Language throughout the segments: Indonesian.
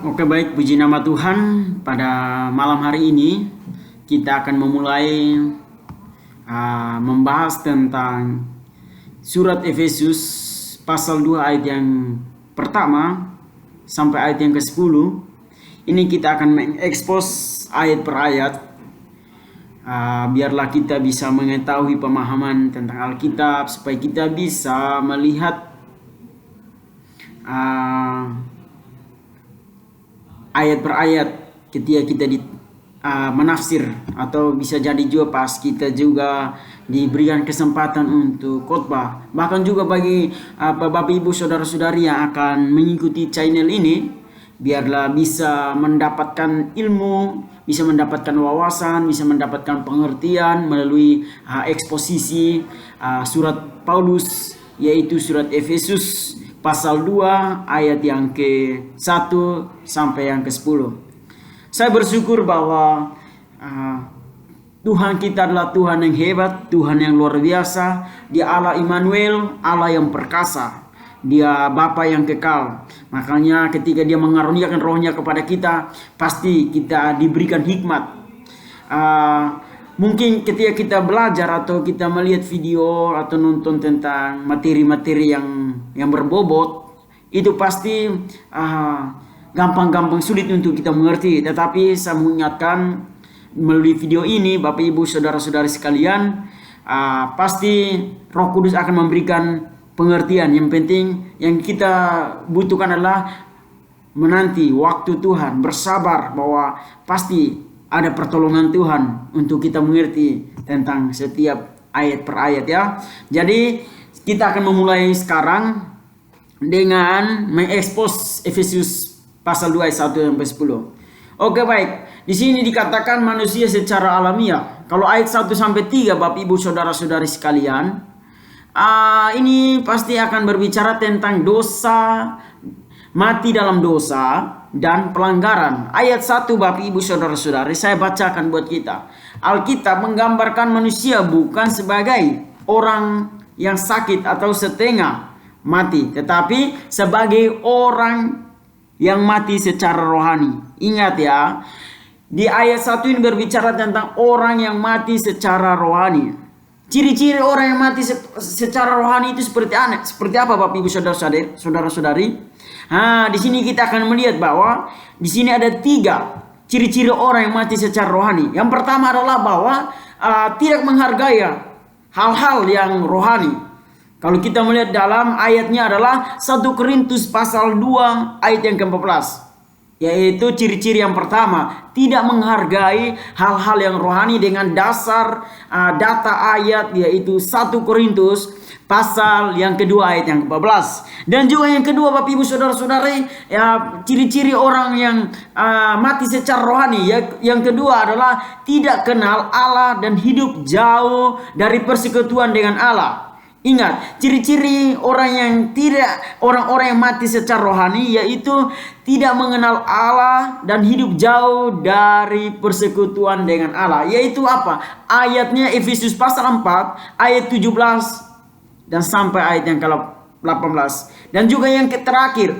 Oke, baik, puji nama Tuhan. Pada malam hari ini kita akan memulai membahas tentang surat Efesus pasal 2 ayat yang pertama sampai ayat yang ke-10. Ini kita akan mengekspos ayat per ayat. Biarlah kita bisa mengetahui pemahaman tentang Alkitab, supaya kita bisa melihat ayat per ayat ketika kita menafsir, atau bisa jadi juga pas kita juga diberikan kesempatan untuk khotbah. Bahkan juga bagi Bapak Ibu saudara-saudari yang akan mengikuti channel ini, biarlah bisa mendapatkan ilmu, bisa mendapatkan wawasan, bisa mendapatkan pengertian melalui eksposisi surat Paulus, yaitu surat Efesus pasal 2 ayat yang ke-1 sampai yang ke-10. Saya bersyukur bahwa Tuhan kita adalah Tuhan yang hebat, Tuhan yang luar biasa. Dia Allah Immanuel, Allah yang perkasa. Dia Bapa yang kekal. Makanya ketika Dia mengaruniakan rohnya kepada kita, pasti kita diberikan hikmat. Mungkin ketika kita belajar atau kita melihat video atau nonton tentang materi-materi yang berbobot, itu pasti gampang-gampang sulit untuk kita mengerti. Tetapi saya mengingatkan melalui video ini, Bapak Ibu saudara-saudari sekalian, pasti Roh Kudus akan memberikan pengertian. Yang penting yang kita butuhkan adalah menanti waktu Tuhan, bersabar bahwa pasti ada pertolongan Tuhan untuk kita mengerti tentang setiap ayat per ayat, ya. Jadi kita akan memulai sekarang dengan mengekspos Efesus pasal 2 ayat 1 sampai 10. Oke, baik. Di sini dikatakan manusia secara alamiah. Kalau ayat 1 sampai 3 Bapak Ibu saudara-saudari sekalian, ini pasti akan berbicara tentang dosa, mati dalam dosa dan pelanggaran. Ayat 1 Bapak Ibu saudara-saudari, saya bacakan buat kita. Alkitab menggambarkan manusia bukan sebagai orang yang sakit atau setengah mati, tetapi sebagai orang yang mati secara rohani. Ingat ya, di ayat 1 ini berbicara tentang orang yang mati secara rohani. Ciri-ciri orang yang mati secara rohani itu seperti apa Bapak Ibu saudara-saudari? Di sini kita akan melihat bahwa di sini ada 3 ciri-ciri orang yang mati secara rohani. Yang pertama adalah bahwa tidak menghargai hal-hal yang rohani. Kalau kita melihat dalam ayatnya adalah 1 Korintus pasal 2 ayat yang ke-14. Yaitu ciri-ciri yang pertama, tidak menghargai hal-hal yang rohani dengan dasar data ayat, yaitu 1 Korintus pasal yang kedua ayat yang ke-14. Dan juga yang kedua Bapak Ibu saudara-saudari, ciri-ciri orang yang mati secara rohani, yang kedua adalah tidak kenal Allah dan hidup jauh dari persekutuan dengan Allah. Ingat, ciri-ciri orang yang mati secara rohani yaitu tidak mengenal Allah dan hidup jauh dari persekutuan dengan Allah. Yaitu apa? Ayatnya Efesus pasal 4 ayat 17 dan sampai ayat yang ke-18. Dan juga yang terakhir,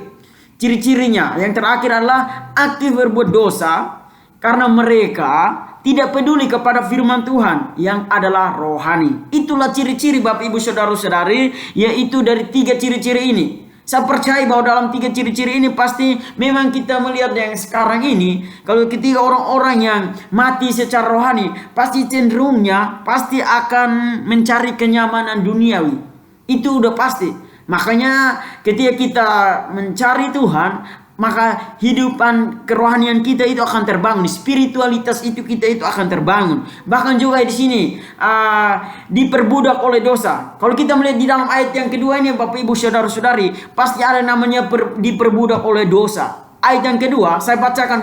ciri-cirinya yang terakhir adalah aktif berbuat dosa karena mereka tidak peduli kepada firman Tuhan yang adalah rohani. Itulah ciri-ciri Bapak Ibu saudara-saudari, yaitu dari 3 ciri-ciri ini. Saya percaya bahwa dalam 3 ciri-ciri ini pasti memang kita melihat yang sekarang ini, kalau ketika orang-orang yang mati secara rohani, pasti cenderungnya pasti akan mencari kenyamanan duniawi. Itu udah pasti. Makanya ketika kita mencari Tuhan, maka hidupan kerohanian kita itu akan terbangun, spiritualitas kita itu akan terbangun. Bahkan juga di sini diperbudak oleh dosa. Kalau kita melihat di dalam ayat yang kedua ini Bapak Ibu saudara-saudari, pasti ada namanya diperbudak oleh dosa. Ayat yang kedua saya bacakan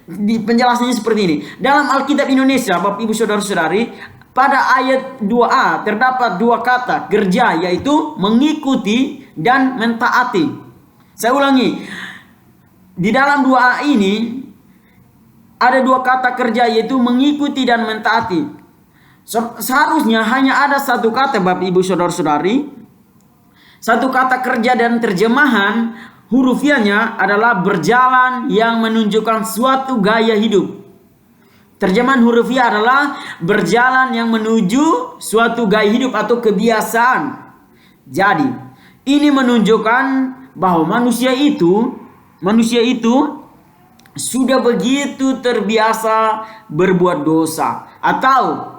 di penjelasannya seperti ini. Dalam Alkitab Indonesia Bapak Ibu saudara-saudari, pada ayat 2a terdapat 2 kata kerja, yaitu mengikuti dan mentaati. Saya ulangi. Di dalam 2a ini ada 2 kata kerja, yaitu mengikuti dan mentaati. Seharusnya hanya ada 1 kata Bapak Ibu saudara-saudari, 1 kata kerja dan terjemahan hurufiahnya adalah berjalan yang menunjukkan suatu gaya hidup. Terjemahan hurufiah adalah berjalan yang menuju suatu gaya hidup atau kebiasaan. Jadi, ini menunjukkan bahwa manusia itu sudah begitu terbiasa berbuat dosa, atau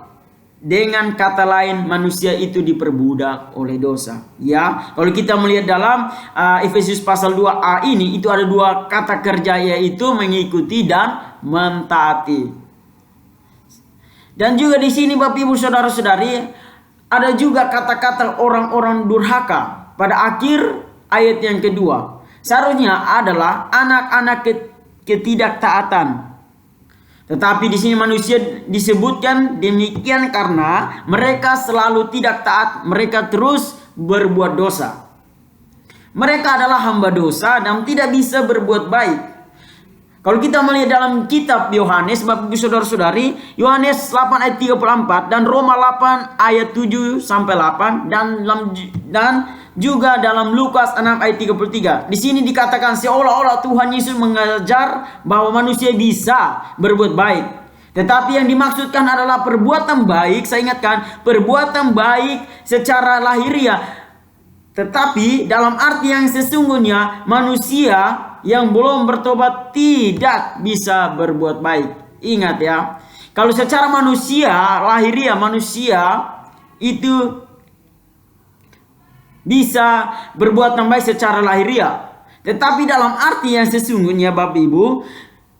dengan kata lain manusia itu diperbudak oleh dosa. Ya, kalau kita melihat dalam Efesus pasal 2a ini, itu ada dua kata kerja, yaitu mengikuti dan mentaati. Dan juga di sini Bapak Ibu Saudara-saudari, ada juga kata-kata orang-orang durhaka pada akhir ayat yang kedua. Seharusnya adalah anak-anak ketidaktaatan. Tetapi di sini manusia disebutkan demikian karena mereka selalu tidak taat, mereka terus berbuat dosa. Mereka adalah hamba dosa dan tidak bisa berbuat baik. Kalau kita melihat dalam kitab Yohanes, Bapak Ibu Saudara-saudari, Yohanes 8 ayat 34 dan Roma 8 ayat 7 sampai 8 dan juga dalam Lukas 6 ayat 33. Di sini dikatakan seolah-olah Tuhan Yesus mengajar bahwa manusia bisa berbuat baik. Tetapi yang dimaksudkan adalah perbuatan baik, saya ingatkan, perbuatan baik secara lahiriah. Tetapi dalam arti yang sesungguhnya, manusia yang belum bertobat tidak bisa berbuat baik. Ingat ya, kalau secara manusia lahiriah, manusia itu bisa berbuat baik secara lahiriah. Tetapi dalam arti yang sesungguhnya Bapak Ibu,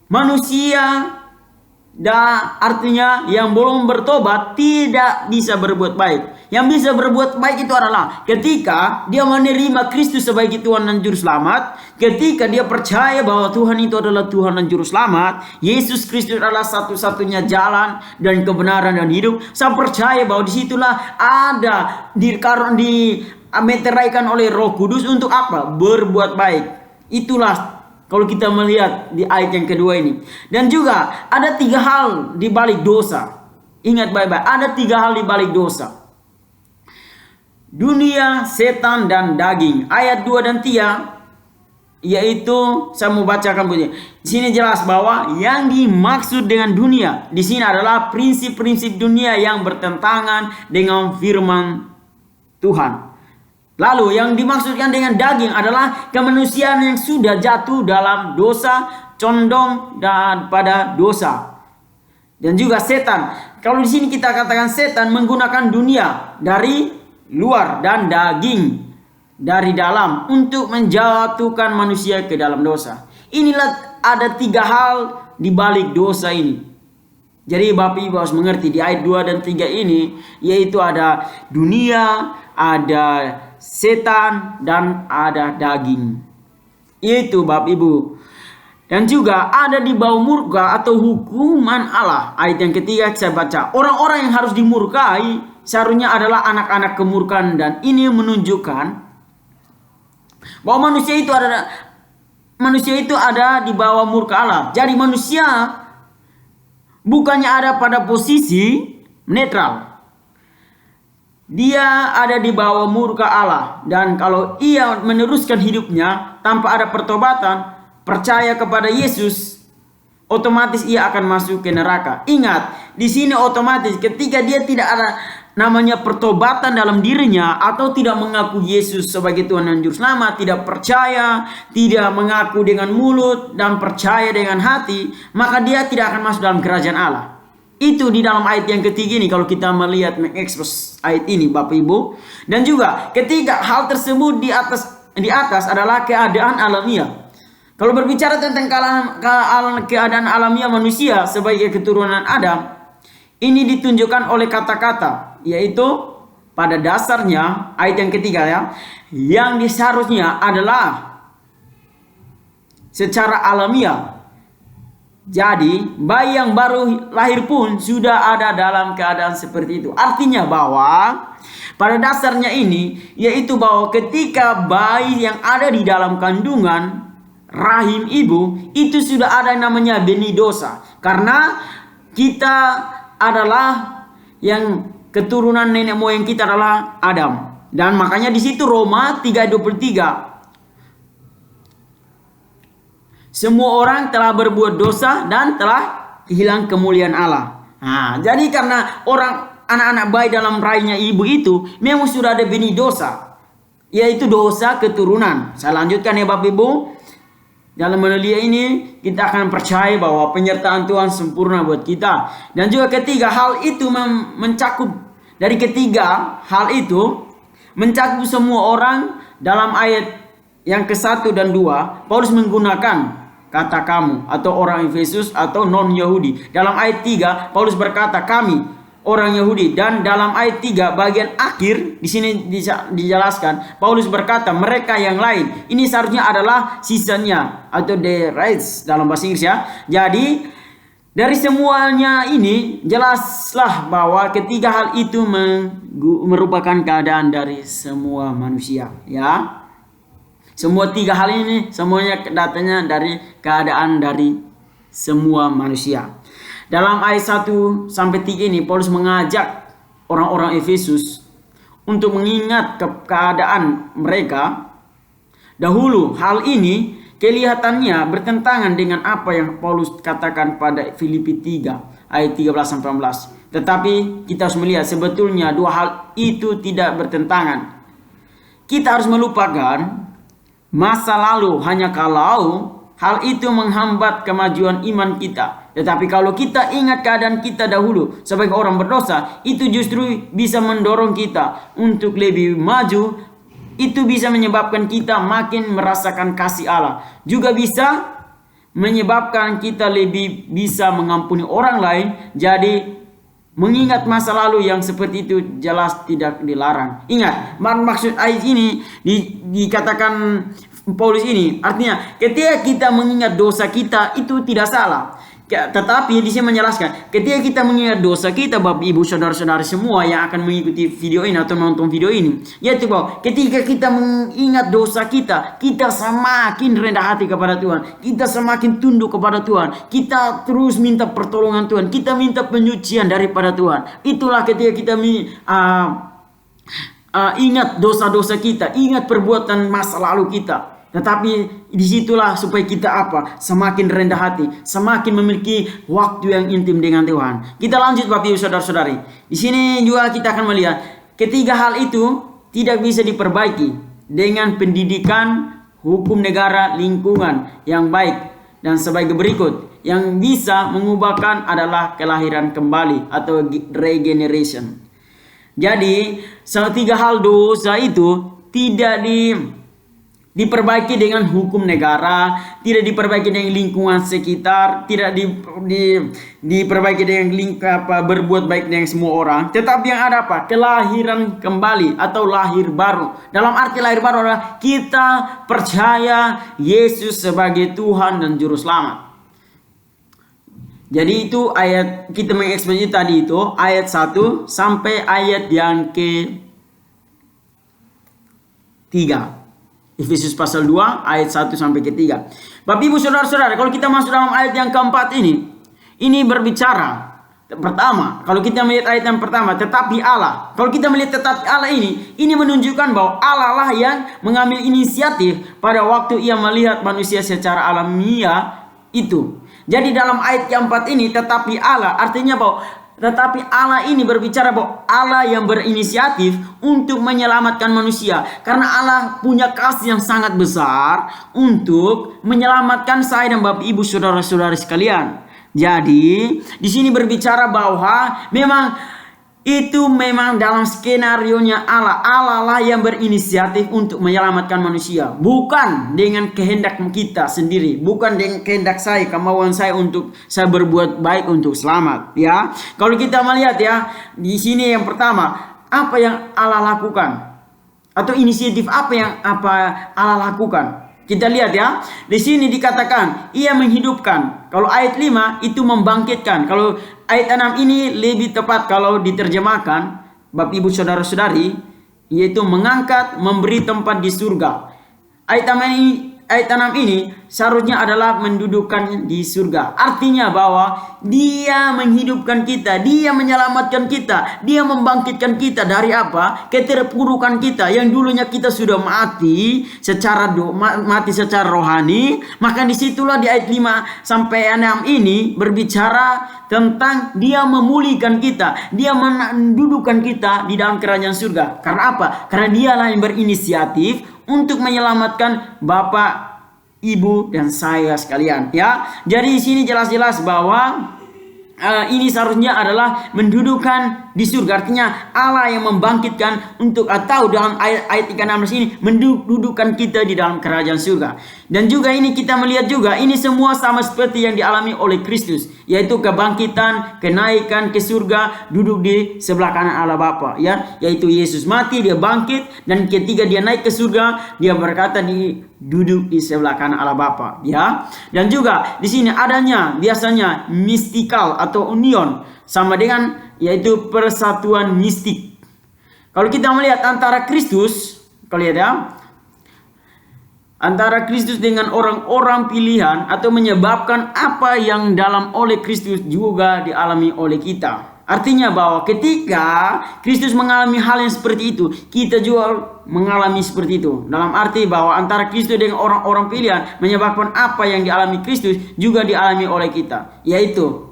manusia artinya yang belum bertobat tidak bisa berbuat baik. Yang bisa berbuat baik itu adalah ketika dia menerima Kristus sebagai Tuhan dan Juru Selamat, ketika dia percaya bahwa Tuhan itu adalah Tuhan dan Juru Selamat, Yesus Kristus adalah satu-satunya jalan dan kebenaran dan hidup. Saya percaya bahwa disitulah ada dimeteraikan oleh Roh Kudus untuk apa? Berbuat baik. Itulah kalau kita melihat di ayat yang kedua ini. Dan juga ada 3 hal di balik dosa. Ingat baik-baik, ada 3 hal di balik dosa. Dunia, setan, dan daging. Ayat 2 dan 3, yaitu saya mau bacakan bunyi. Di sini jelas bahwa yang dimaksud dengan dunia di sini adalah prinsip-prinsip dunia yang bertentangan dengan firman Tuhan. Lalu yang dimaksudkan dengan daging adalah kemanusiaan yang sudah jatuh dalam dosa, condong dan pada dosa. Dan juga setan. Kalau di sini kita katakan setan menggunakan dunia dari luar dan daging dari dalam untuk menjatuhkan manusia ke dalam dosa. Inilah ada 3 hal di balik dosa ini. Jadi Bapak Ibu harus mengerti di ayat 2 dan 3 ini, yaitu ada dunia, ada setan, dan ada daging. Itu Bapak Ibu. Dan juga ada di bawah murka atau hukuman Allah. Ayat yang ketiga saya baca. Orang-orang yang harus dimurkai seharusnya adalah anak-anak kemurkaan, dan ini menunjukkan bahwa manusia itu ada di bawah murka Allah. Jadi manusia bukannya ada pada posisi netral. Dia ada di bawah murka Allah, dan kalau ia meneruskan hidupnya tanpa ada pertobatan, percaya kepada Yesus, otomatis ia akan masuk ke neraka. Ingat, di sini otomatis ketika dia tidak ada namanya pertobatan dalam dirinya, atau tidak mengaku Yesus sebagai Tuhan dan Juru Selamat, tidak percaya, tidak mengaku dengan mulut dan percaya dengan hati, maka dia tidak akan masuk dalam kerajaan Allah. Itu di dalam ayat yang ketiga ini kalau kita melihat mengekspos ayat ini Bapak Ibu. Dan juga ketika hal tersebut di atas adalah keadaan alamiah. Kalau berbicara tentang keadaan alamiah manusia sebagai keturunan Adam, ini ditunjukkan oleh kata-kata, yaitu pada dasarnya ayat yang ketiga ya, yang seharusnya adalah secara alamiah. Jadi bayi yang baru lahir pun sudah ada dalam keadaan seperti itu. Artinya bahwa pada dasarnya ini, yaitu bahwa ketika bayi yang ada di dalam kandungan rahim ibu itu sudah ada yang namanya benih dosa, karena kita adalah yang keturunan nenek moyang kita adalah Adam. Dan makanya di situ Roma 3:23 Semua orang telah berbuat dosa dan telah hilang kemuliaan Allah. Nah, jadi karena anak-anak bayi dalam rahimnya ibu itu memang sudah ada benih dosa, yaitu dosa keturunan. Saya lanjutkan ya Bapak Ibu. Dalam menelia ini kita akan percaya bahwa penyertaan Tuhan sempurna buat kita. Dan juga ketiga hal itu mencakup, dari ketiga hal itu mencakup semua orang. Dalam ayat yang ke-1 dan 2 Paulus menggunakan kata kamu atau orang Efesus atau non-Yahudi. Dalam ayat 3 Paulus berkata kami orang Yahudi, dan dalam ayat 3 bagian akhir di sini dijelaskan Paulus berkata mereka yang lain. Ini seharusnya adalah sisanya atau the rest dalam bahasa Inggris ya. Jadi dari semuanya ini jelaslah bahwa ketiga hal itu merupakan keadaan dari semua manusia ya. Semua tiga hal ini semuanya datanya dari keadaan dari semua manusia. Dalam ayat 1 sampai 3 ini Paulus mengajak orang-orang Efesus untuk mengingat keadaan mereka dahulu. Hal ini kelihatannya bertentangan dengan apa yang Paulus katakan pada Filipi 3 ayat 13 sampai 14. Tetapi kita harus melihat sebetulnya dua hal itu tidak bertentangan. Kita harus melupakan masa lalu hanya kalau hal itu menghambat kemajuan iman kita. Tetapi kalau kita ingat keadaan kita dahulu sebagai orang berdosa, itu justru bisa mendorong kita untuk lebih maju. Itu bisa menyebabkan kita makin merasakan kasih Allah. Juga bisa menyebabkan kita lebih bisa mengampuni orang lain. Jadi mengingat masa lalu yang seperti itu jelas tidak dilarang. Ingat, maksud ayat ini dikatakan Paulus ini artinya ketika kita mengingat dosa kita itu tidak salah. Tetapi di sini menjelaskan ketika kita mengingat dosa kita, Bapak Ibu saudara-saudara semua yang akan mengikuti video ini atau menonton video ini, yaitu bahwa ketika kita mengingat dosa kita, kita semakin rendah hati kepada Tuhan, kita semakin tunduk kepada Tuhan, kita terus minta pertolongan Tuhan, kita minta penyucian daripada Tuhan. Itulah ketika kita ingat dosa-dosa kita, ingat perbuatan masa lalu kita. Tetapi disitulah supaya kita semakin rendah hati, semakin memiliki waktu yang intim dengan Tuhan. Kita lanjut Bapak Ibu saudara-saudari. Di sini juga kita akan melihat ketiga hal itu tidak bisa diperbaiki dengan pendidikan, hukum negara, lingkungan yang baik dan sebagai berikut. Yang bisa mengubahkan adalah kelahiran kembali atau regeneration. Jadi tiga hal dosa itu tidak diperbaiki dengan hukum negara, tidak diperbaiki dengan lingkungan sekitar, tidak diperbaiki dengan berbuat baik dengan semua orang. Tetapi yang ada kelahiran kembali atau lahir baru. Dalam arti lahir baru adalah kita percaya Yesus sebagai Tuhan dan Juru Selamat. Jadi itu ayat kita mengekspresi tadi itu ayat 1 sampai ayat yang ke-3. Efesus pasal 2 ayat 1 sampai ke-3. Bapak Ibu saudara-saudara, kalau kita masuk dalam ayat yang keempat ini berbicara pertama, kalau kita melihat ayat yang pertama, tetapi Allah. Kalau kita melihat tetapi Allah ini menunjukkan bahwa Allah lah yang mengambil inisiatif pada waktu ia melihat manusia secara alamiah itu. Jadi dalam ayat yang keempat ini tetapi Allah artinya bahwa tetapi Allah ini berbicara bahwa Allah yang berinisiatif untuk menyelamatkan manusia. Karena Allah punya kasih yang sangat besar untuk menyelamatkan saya dan Bapak Ibu saudara-saudara sekalian. Jadi di sini berbicara bahwa memang dalam skenarionya Allah lah yang berinisiatif untuk menyelamatkan manusia, bukan dengan kehendak kita sendiri, bukan dengan kehendak saya, kemauan saya untuk saya berbuat baik untuk selamat. Ya, kalau kita melihat ya di sini yang pertama, apa yang Allah lakukan atau inisiatif apa yang Allah lakukan? Kita lihat ya, di sini dikatakan ia menghidupkan. Kalau ayat 5 itu membangkitkan. Kalau ayat 6 ini lebih tepat kalau diterjemahkan, Bapak Ibu saudara-saudari, yaitu mengangkat, memberi tempat di surga. ayat 6 ini seharusnya adalah mendudukkan di surga. Artinya bahwa Dia menghidupkan kita, Dia menyelamatkan kita, Dia membangkitkan kita dari apa? Keterpurukan kita yang dulunya kita sudah mati secara rohani. Maka disitulah di ayat 5 sampai 6 ini berbicara tentang Dia memulihkan kita, Dia mendudukkan kita di dalam kerajaan surga. Karena apa? Karena Dialah yang berinisiatif untuk menyelamatkan Bapak, Ibu, dan saya sekalian, ya. Jadi di sini jelas-jelas bahwa ini seharusnya adalah mendudukkan di surga. Artinya Allah yang membangkitkan untuk, atau dalam ayat 3:16 ini mendudukkan kita di dalam kerajaan surga. Dan juga ini kita melihat juga ini semua sama seperti yang dialami oleh Kristus, yaitu kebangkitan, kenaikan ke surga, duduk di sebelah kanan Allah Bapa, ya. Yaitu Yesus mati, Dia bangkit, dan ketika Dia naik ke surga, Dia berkata duduk di sebelah kanan Allah Bapa, ya. Dan juga di sini adanya biasanya mistikal atau union, sama dengan yaitu persatuan mistik. Kalau kita melihat antara Kristus, kalau lihat ya, antara Kristus dengan orang-orang pilihan, atau menyebabkan apa yang dalam oleh Kristus juga dialami oleh kita. Artinya bahwa ketika Kristus mengalami hal yang seperti itu, kita juga mengalami seperti itu. Dalam arti bahwa antara Kristus dengan orang-orang pilihan menyebabkan apa yang dialami Kristus juga dialami oleh kita, yaitu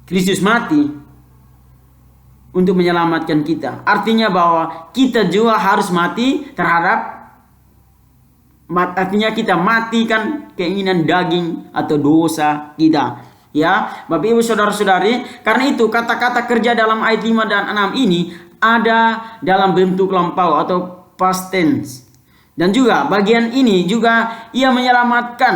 Kristus mati untuk menyelamatkan kita. Artinya bahwa kita juga harus mati terhadap, artinya kita matikan keinginan daging atau dosa kita. Ya, Bapak Ibu Saudara-saudari, karena itu kata-kata kerja dalam ayat 5 dan 6 ini ada dalam bentuk lampau atau past tense. Dan juga bagian ini juga Ia menyelamatkan,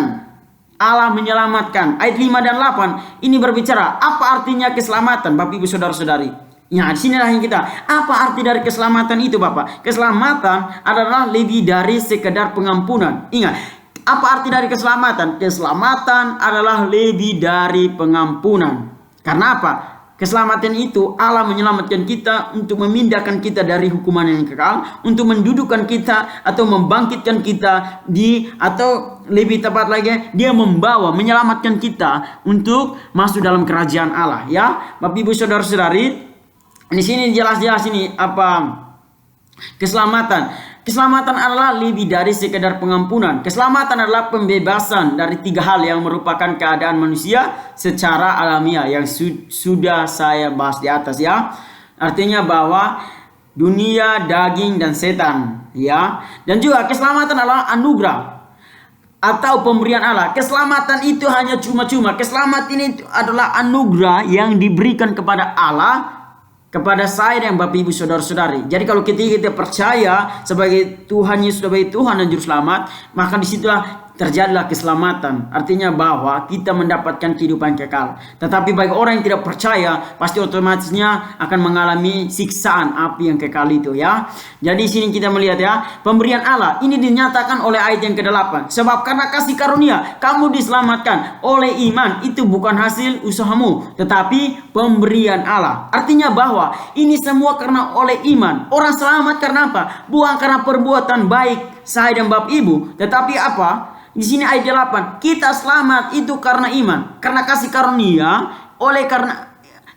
Allah menyelamatkan. Ayat 5 dan 8 ini berbicara apa artinya keselamatan, Bapak Ibu Saudara-saudari. Ya, di sinilah yang kita, apa arti dari keselamatan itu, Bapak? Keselamatan adalah lebih dari sekedar pengampunan. Ingat, apa arti dari keselamatan? Keselamatan adalah lebih dari pengampunan. Karena apa? Keselamatan itu Allah menyelamatkan kita untuk memindahkan kita dari hukuman yang kekal, untuk mendudukkan kita atau membangkitkan kita atau lebih tepat lagi, Dia menyelamatkan kita untuk masuk dalam kerajaan Allah, ya. Bapak Ibu Saudara-saudari, di sini jelas-jelas ini apa keselamatan. Keselamatan adalah lebih dari sekedar pengampunan. Keselamatan adalah pembebasan dari 3 hal yang merupakan keadaan manusia secara alamiah yang sudah saya bahas di atas, ya. Artinya bahwa dunia, daging, dan setan, ya. Dan juga keselamatan adalah anugerah atau pemberian Allah. Keselamatan itu hanya cuma-cuma. Keselamatan itu adalah anugerah yang diberikan kepada Allah kepada saya dan Bapak Ibu Saudara-saudari. Jadi kalau kita percaya sebagai Tuhan Yesus sebagai Tuhan dan Juru Selamat, maka disitulah terjadilah keselamatan. Artinya bahwa kita mendapatkan kehidupan kekal. Tetapi bagi orang yang tidak percaya, pasti otomatisnya akan mengalami siksaan api yang kekal itu, ya. Jadi sini kita melihat, ya, pemberian Allah ini dinyatakan oleh ayat yang ke-8. Sebab karena kasih karunia kamu diselamatkan oleh iman, itu bukan hasil usahamu, tetapi pemberian Allah. Artinya bahwa ini semua karena oleh iman. Orang selamat karena apa? Bukan karena perbuatan baik saya dan Bapak Ibu, tetapi apa? Di sini ayat 8, kita selamat itu karena iman, karena kasih karunia,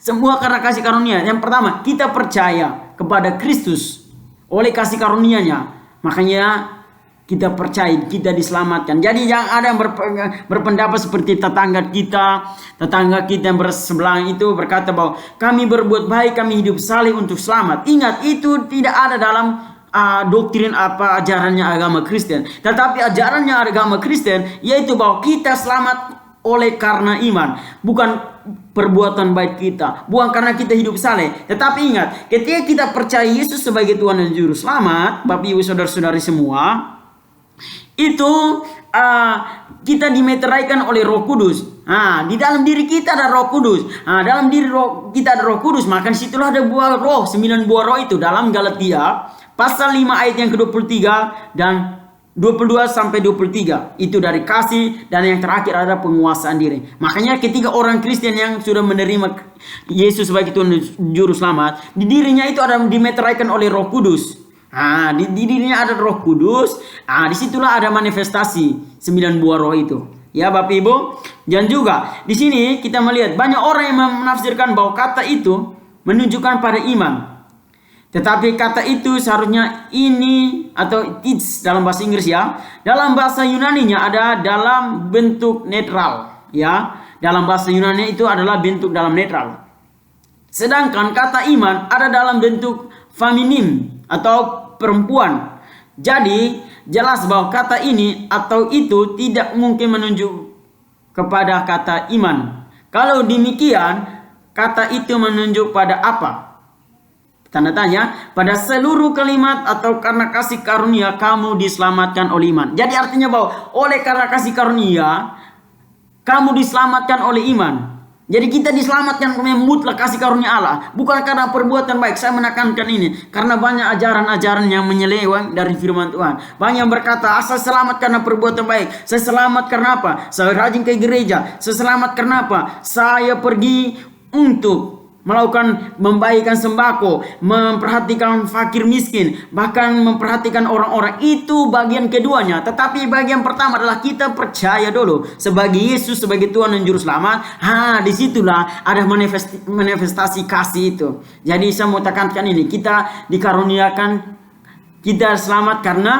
semua karena kasih karunia. Yang pertama, kita percaya kepada Kristus oleh kasih karunia-Nya. Makanya kita percaya, kita diselamatkan. Jadi jangan ada yang berpendapat seperti tetangga kita yang bersebelahan itu berkata bahwa kami berbuat baik, kami hidup saleh untuk selamat. Ingat, itu tidak ada dalam doktrin ajarannya agama Kristen. Tetapi ajarannya agama Kristen yaitu bahwa kita selamat oleh karena iman, bukan perbuatan baik kita, bukan karena kita hidup saleh. Tetapi ingat, ketika kita percaya Yesus sebagai Tuhan dan Juru Selamat, Bapak Ibu Saudara-saudari semua, itu kita dimeteraikan oleh Roh Kudus. Di dalam diri kita ada Roh Kudus. Dalam diri kita ada Roh Kudus, maka disitulah ada buah roh, 9 buah roh itu dalam Galatia pasal 5 ayat yang ke-23 dan 22 sampai 23. Itu dari kasih, dan yang terakhir ada penguasaan diri. Makanya ketika orang Kristen yang sudah menerima Yesus sebagai Tuhan Juru Selamat, di dirinya itu ada dimeteraikan oleh Roh Kudus. Di dirinya ada Roh Kudus. Disitulah ada manifestasi 9 buah roh itu. Ya Bapak Ibu. Dan juga di sini kita melihat banyak orang yang menafsirkan bahwa kata itu menunjukkan pada iman. Tetapi kata itu seharusnya ini atau it's dalam bahasa Inggris ya. Dalam bahasa Yunaninya ada dalam bentuk netral ya. Dalam bahasa Yunani itu adalah bentuk dalam netral. Sedangkan kata iman ada dalam bentuk feminim atau perempuan. Jadi jelas bahwa kata ini atau itu tidak mungkin menunjuk kepada kata iman. Kalau demikian, kata itu menunjuk pada apa? Tanda tanya, pada seluruh kalimat atau karena kasih karunia kamu diselamatkan oleh iman. Jadi artinya bahwa oleh karena kasih karunia kamu diselamatkan oleh iman. Jadi kita diselamatkan karena mutlak kasih karunia Allah, bukan karena perbuatan baik. Saya menekankan ini karena banyak ajaran-ajaran yang menyeleweng dari firman Tuhan. Banyak yang berkata, saya selamat karena perbuatan baik. Saya selamat karena apa? Saya rajin ke gereja. Saya selamat karena apa? Saya pergi untuk melakukan membagikan sembako, memperhatikan fakir miskin, bahkan memperhatikan orang-orang. Itu bagian keduanya. Tetapi bagian pertama adalah kita percaya dulu sebagai Yesus sebagai Tuhan dan Juru Selamat. Disitulah ada manifestasi kasih itu. Jadi saya mau tekankan ini, kita dikaruniakan, kita selamat karena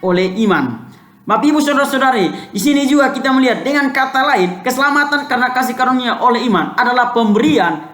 oleh iman. Bapak Ibu Saudara-saudari, di sini juga kita melihat dengan kata lain, keselamatan karena kasih karunia oleh iman adalah pemberian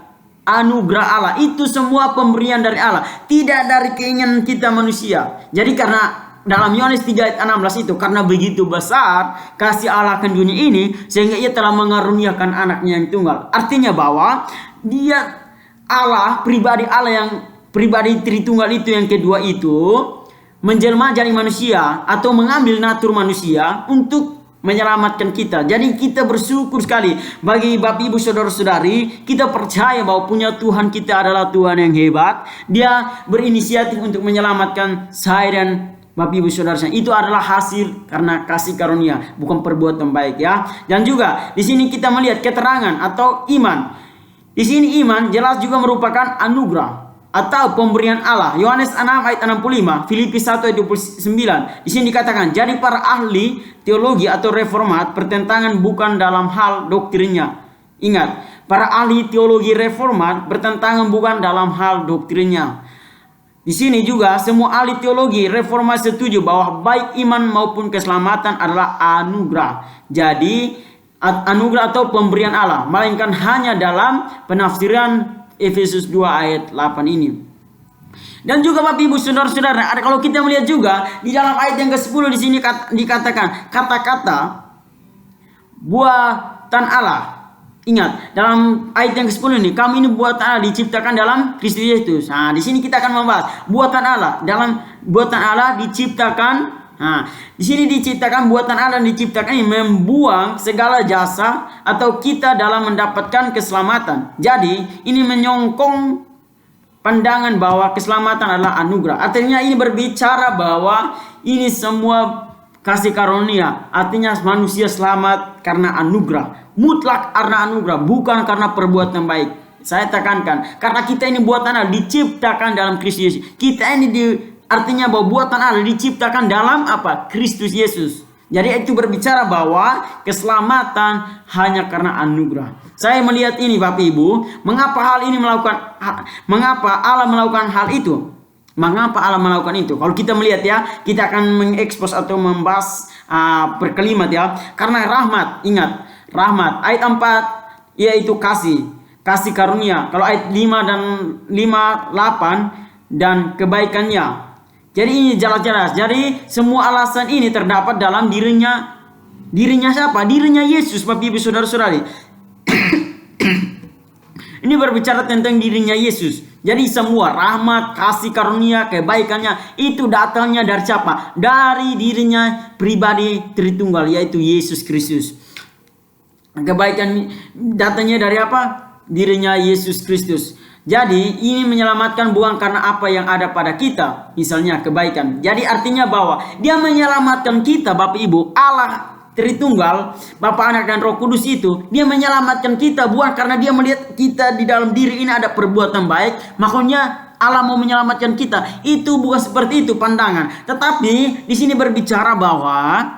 anugerah Allah. Itu semua pemberian dari Allah, tidak dari keinginan kita manusia. Jadi karena dalam Yohanes 3 ayat 16 itu, karena begitu besar kasih Allah akan dunia ini sehingga ia telah mengaruniakan anaknya yang tunggal. Artinya bahwa dia Allah, pribadi Allah yang pribadi Tritunggal itu yang kedua itu menjelma jadi manusia atau mengambil natur manusia untuk menyelamatkan kita. Jadi kita bersyukur sekali bagi Bapak Ibu Saudara-saudari, kita percaya bahwa punya Tuhan kita adalah Tuhan yang hebat. Dia berinisiatif untuk menyelamatkan saya dan Bapak Ibu Saudara. Itu adalah hasil karena kasih karunia, bukan perbuatan baik ya. Dan juga di sini kita melihat keterangan atau iman. Di sini iman jelas juga merupakan anugerah atau pemberian Allah. Yohanes 6 ayat 65, Filipi 1 ayat 29. Di sini dikatakan, jadi para ahli teologi atau reformat bertentangan bukan dalam hal doktrinnya. Ingat, para ahli teologi reformat bertentangan bukan dalam hal doktrinnya. Di sini juga semua ahli teologi reformasi setuju bahwa baik iman maupun keselamatan adalah anugerah. Jadi anugerah atau pemberian Allah, melainkan hanya dalam penafsiran Efesus 2 ayat 8 ini. Dan juga Bapak Ibu Saudara-saudara, ada kalau kita melihat juga di dalam ayat yang ke-10 di sini dikatakan kata-kata buatan Allah. Ingat, dalam ayat yang ke-10 ini, kami ini buatan Allah diciptakan dalam Kristus Yesus. Di sini kita akan membahas buatan Allah. Dalam buatan Allah diciptakan. Di sini diciptakan buatan Allah, diciptakan ini membuang segala jasa atau kita dalam mendapatkan keselamatan. Jadi ini menyongkong pandangan bahwa keselamatan adalah anugerah. Artinya ini berbicara bahwa ini semua kasih karunia. Artinya manusia selamat karena anugerah, mutlak karena anugerah, bukan karena perbuatan baik. Saya tekankan, karena kita ini buatan Allah diciptakan dalam Kristus Yesus. Kita ini artinya bahwa buatan Allah diciptakan dalam apa? Kristus Yesus. Jadi itu berbicara bahwa keselamatan hanya karena anugerah. Saya melihat ini Bapak Ibu, mengapa Allah melakukan hal itu? Mengapa Allah melakukan itu? Kalau kita melihat ya, kita akan mengekspos atau membahas per kalimat ya. Karena rahmat, ingat, rahmat. Ayat 4 yaitu kasih karunia. Kalau ayat 5 dan 5, 8 dan kebaikannya. Jadi ini jelas-jelas. Jadi semua alasan ini terdapat dalam dirinya siapa? Dirinya Yesus, Bapak Ibu Saudara-saudari. Ini berbicara tentang dirinya Yesus. Jadi semua rahmat, kasih karunia, kebaikannya itu datangnya dari siapa? Dari dirinya pribadi Tritunggal, yaitu Yesus Kristus. Kebaikan datangnya dari apa? Dirinya Yesus Kristus. Jadi ini menyelamatkan bukan karena apa yang ada pada kita, misalnya kebaikan. Jadi artinya bahwa dia menyelamatkan kita, Bapak Ibu, Allah Tritunggal, Bapa, Anak dan Roh Kudus itu, dia menyelamatkan kita bukan karena dia melihat kita di dalam diri ini ada perbuatan baik, makanya Allah mau menyelamatkan kita. Itu bukan seperti itu pandangan. Tetapi di sini berbicara bahwa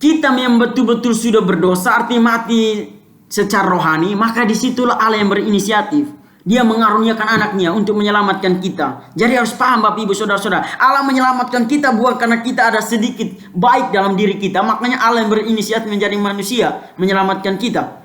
kita yang betul-betul sudah berdosa, artinya mati secara rohani, maka disitulah Allah yang berinisiatif. Dia mengaruniakan anaknya untuk menyelamatkan kita. Jadi harus paham Bapak Ibu Saudara-saudara, Allah menyelamatkan kita bukan karena kita ada sedikit baik dalam diri kita. Makanya Allah yang berinisiatif menjadi manusia menyelamatkan kita.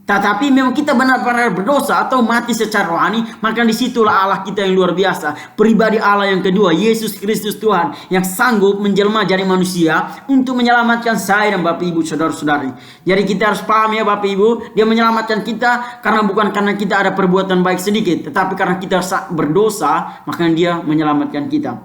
Tetapi memang kita benar-benar berdosa atau mati secara rohani, maka disitulah Allah kita yang luar biasa. Pribadi Allah yang kedua, Yesus Kristus Tuhan, yang sanggup menjelma jadi manusia untuk menyelamatkan saya dan Bapak Ibu Saudara-saudari. Jadi kita harus paham ya Bapak Ibu, Dia menyelamatkan kita bukan karena kita ada perbuatan baik sedikit, tetapi karena kita berdosa, maka Dia menyelamatkan kita.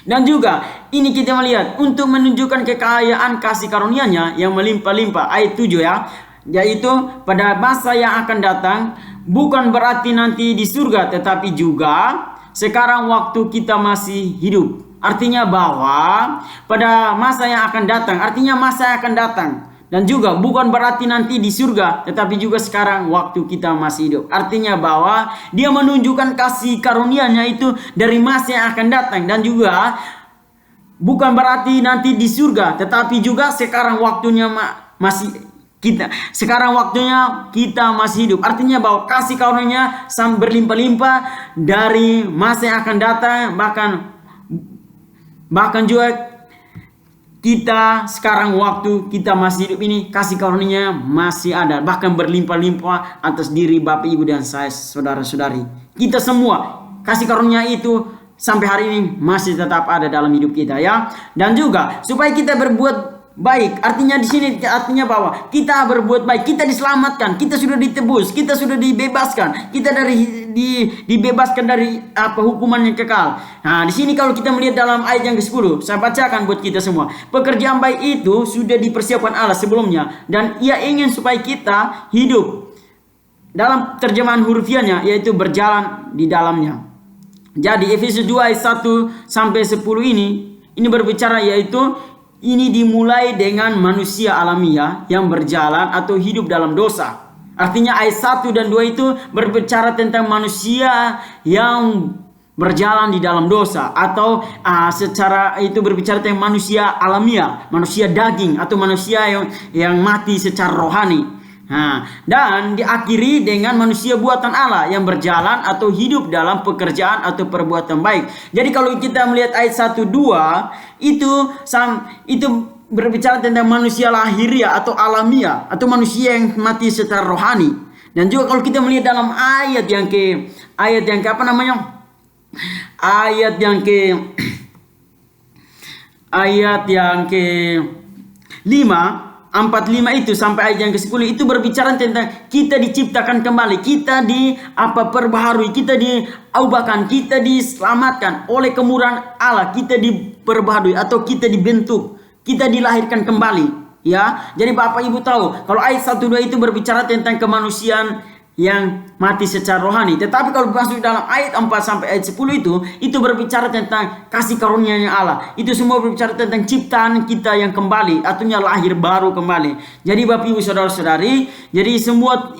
Dan juga ini kita melihat untuk menunjukkan kekayaan kasih karunia-Nya yang melimpah-limpah, ayat 7 ya. Yaitu pada masa yang akan datang, bukan berarti nanti di surga, tetapi juga sekarang waktu kita masih hidup. Artinya bahwa pada masa yang akan datang, artinya masa yang akan datang. Dan juga bukan berarti nanti di surga, tetapi juga sekarang waktu kita masih hidup. Artinya bahwa Dia menunjukkan kasih karunia-Nya itu dari masa yang akan datang. Dan juga bukan berarti nanti di surga, tetapi juga sekarang waktunya sekarang waktunya kita masih hidup. Artinya bahwa kasih karunia-Nya berlimpah-limpah dari masa yang akan datang, bahkan juga kita sekarang waktu kita masih hidup ini, kasih karunia-Nya masih ada, bahkan berlimpah-limpah atas diri Bapak Ibu dan saya saudara-saudari. Kita semua kasih karunia itu sampai hari ini masih tetap ada dalam hidup kita ya. Dan juga supaya kita berbuat baik, artinya di sini artinya bahwa kita berbuat baik, kita diselamatkan, kita sudah ditebus, kita sudah dibebaskan, kita dibebaskan dari hukuman yang kekal. Nah, di sini kalau kita melihat dalam ayat yang ke-10, saya bacakan buat kita semua. Pekerjaan baik itu sudah dipersiapkan Allah sebelumnya, dan Ia ingin supaya kita hidup. Dalam terjemahan hurufiahnya yaitu berjalan di dalamnya. Jadi Efesus 2 ayat 1 sampai 10 ini berbicara yaitu ini dimulai dengan manusia alamiah yang berjalan atau hidup dalam dosa. Artinya ayat 1 dan 2 itu berbicara tentang manusia yang berjalan di dalam dosa. Atau secara itu berbicara tentang manusia alamiah, manusia daging atau manusia yang mati secara rohani. Dan diakhiri dengan manusia buatan Allah yang berjalan atau hidup dalam pekerjaan atau perbuatan baik. Jadi kalau kita melihat ayat 1, 2 itu berbicara tentang manusia lahiriah atau alamiah atau manusia yang mati secara rohani. Dan juga kalau kita melihat dalam ayat yang ke 45 itu sampai ayat yang ke-10 itu berbicara tentang kita diciptakan kembali, kita perbaharui, kita diubahkan, kita diselamatkan oleh kemurahan Allah, kita diperbaharui atau kita dibentuk, kita dilahirkan kembali. Ya, jadi Bapak Ibu tahu kalau ayat 1 2 itu berbicara tentang kemanusiaan yang mati secara rohani. Tetapi kalau masuk dalam ayat 4 sampai ayat 10 itu berbicara tentang kasih karunia-Nya Allah. Itu semua berbicara tentang ciptaan kita yang kembali, artinya lahir baru kembali. Jadi Bapak Ibu Saudara-saudari, jadi semua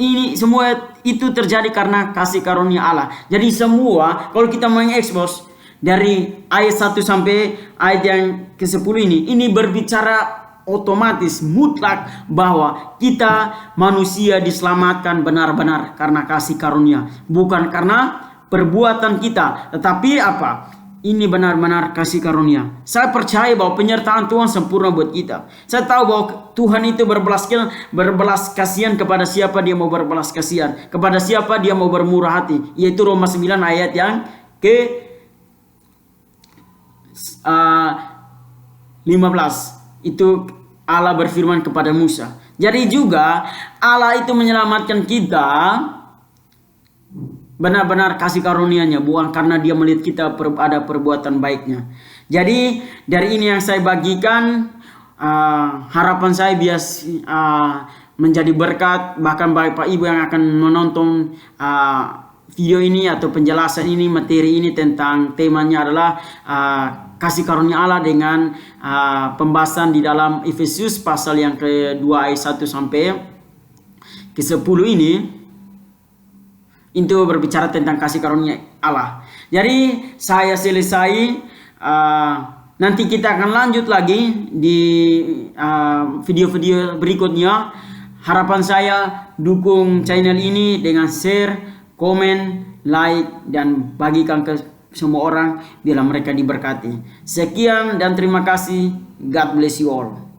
itu terjadi karena kasih karunia Allah. Jadi semua kalau kita mengekspos dari ayat 1 sampai ayat yang ke-10 ini berbicara otomatis mutlak bahwa kita manusia diselamatkan benar-benar karena kasih karunia, bukan karena perbuatan kita, tetapi ini benar-benar kasih karunia. Saya percaya bahwa penyertaan Tuhan sempurna buat kita. Saya tahu bahwa Tuhan itu berbelas kasihan kepada siapa Dia mau berbelas kasihan, kepada siapa Dia mau bermurah hati, yaitu Roma 9 ayat yang ke 15. Itu Allah berfirman kepada Musa. Jadi juga Allah itu menyelamatkan kita benar-benar kasih karunia-Nya, bukan karena Dia melihat kita ada perbuatan baiknya. Jadi dari ini yang saya bagikan, harapan saya menjadi berkat, bahkan Bapak Ibu yang akan menonton video ini atau penjelasan ini, materi ini tentang temanya adalah kasih karunia Allah dengan pembahasan di dalam Efesus pasal yang ke-2 ayat 1 sampai ke-10 ini, itu berbicara tentang kasih karunia Allah. Jadi saya selesai. Nanti kita akan lanjut lagi di video-video berikutnya. Harapan saya dukung channel ini dengan share, komen, like, dan bagikan ke semua orang bila mereka diberkati. Sekian dan terima kasih. God bless you all.